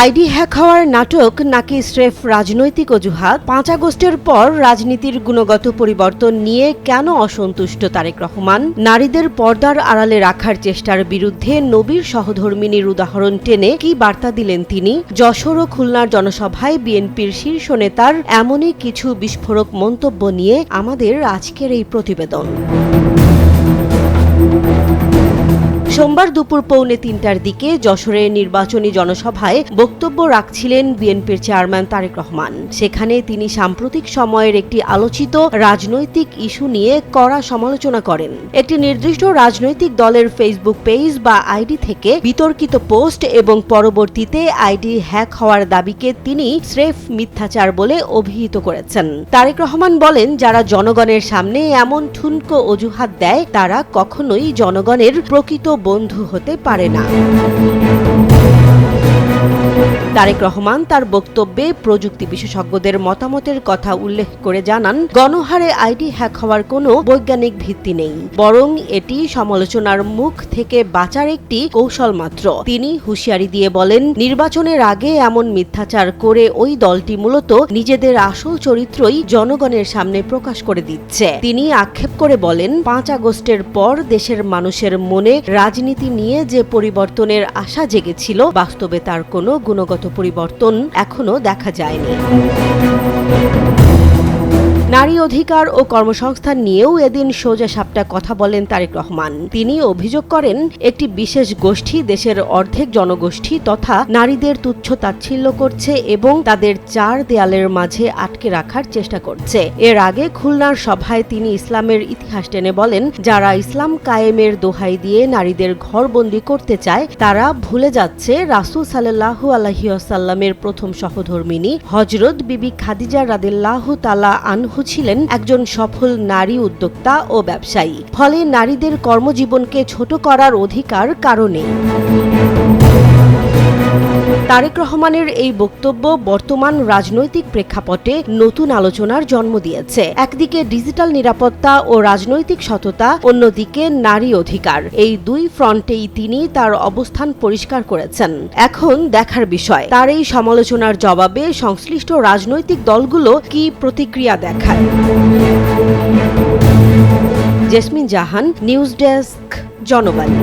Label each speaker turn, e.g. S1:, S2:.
S1: ID hack হওয়ার নাটক নাকি স্রেফ রাজনৈতিক অজুহাত? ৫ আগস্টের পর রাজনীতির গুণগত পরিবর্তন নিয়ে কেন অসন্তুষ্ট তারেক রহমান? নারীদের পর্দার আড়ালে রাখার চেষ্টার বিরুদ্ধে নবীর সহধর্মিনীর উদাহরণ টেনে কি বার্তা দিলেন তিনি? যশোর ও খুলনার জনসভায় বিএনপির শীর্ষ নেতার এমনই কিছু বিস্ফোরক মন্তব্য নিয়ে আমাদের আজকের এই প্রতিবেদন। সোমবার দুপুর 2:45টার দিকে যশোরের নির্বাচনী জনসভায় বক্তব্য রাখছিলেন বিএনপির চেয়ারম্যান তারেক রহমান। সেখানে তিনি সাম্প্রতিক সময়ের একটি আলোচিত রাজনৈতিক ইস্যু নিয়ে কড়া সমালোচনা করেন। একটি নির্দিষ্ট রাজনৈতিক দলের ফেসবুক পেজ বা আইডি থেকে বিতর্কিত পোস্ট এবং পরবর্তীতে আইডি হ্যাক হওয়ার দাবিকে তিনি স্রেফ মিথ্যাচার বলে অভিহিত করেছেন। তারেক রহমান বলেন, যারা জনগণের সামনে এমন ঠুনকো অজুহাত দেয় তারা কখনোই জনগণের প্রকৃত বন্ধু হতে পারে না। তারেক রহমান তার বক্তব্যে প্রযুক্তি বিশেষজ্ঞদের মতামতের কথা উল্লেখ করে জানান, গণহারে আইডি হ্যাক হওয়ার কোনো বৈজ্ঞানিক ভিত্তি নেই, বরং এটি সমালোচনার মুখ থেকে বাঁচার একটি কৌশল মাত্র। তিনি হুঁশিয়ারি দিয়ে বলেন, নির্বাচনের আগে এমন মিথ্যাচার করে ওই দলটি মূলত নিজেদের আসল চরিত্রই জনগণের সামনে প্রকাশ করে দিচ্ছে। তিনি আক্ষেপ করে বলেন, ৫ আগস্টের পর দেশের মানুষের মনে রাজনীতি নিয়ে যে পরিবর্তনের আশা জেগেছিল, বাস্তবে তার কোনো গুণগত পরিবর্তন এখনো দেখা যায়নি। নারী অধিকার ও কর্মসংস্থান নিয়েও এদিন সোজাসাপটা কথা বলেন তারেক রহমান। তিনি অভিযোগ করেন, একটি বিশেষ গোষ্ঠী দেশের অর্ধেক জনগোষ্ঠী তথা নারীদের তুচ্ছ-তাচ্ছিল্য করছে এবং তাদের চার দেয়ালের মাঝে আটকে রাখার চেষ্টা করছে। এর আগে খুলনার সভায় তিনি ইসলামের ইতিহাস টেনে বলেন, যারা ইসলাম কায়েমের দোহাই দিয়ে নারীদের ঘরবন্দি করতে চায় তারা ভুলে যাচ্ছে রাসূল সাল্লাল্লাহু আলাইহি ওয়াসাল্লামের প্রথম সহধর্মিনী হযরত বিবি খাদিজা রাদিয়াল্লাহু তাআলা আনহু ছিলেন একজন সফল নারী উদ্যোক্তা ও ব্যবসায়ী। ফলে নারীদের কর্মজীবনকে ছোট করার অধিকার কারণে। তারেক রহমানের এই বক্তব্য বর্তমান রাজনৈতিক প্রেক্ষাপটে নতুন আলোচনার জন্ম দিয়েছে। একদিকে ডিজিটাল নিরাপত্তা ও রাজনৈতিক সততা, অন্যদিকে নারী অধিকার। এই দুই ফ্রন্টেই তিনি তার অবস্থান পরিষ্কার করেছেন। এখন দেখার বিষয়, তার এই সমালোচনার জবাবে সংশ্লিষ্ট রাজনৈতিক দলগুলো কি প্রতিক্রিয়া দেখায়। জেসমিন জাহান, নিউজ ডেস্ক, জনবাণী।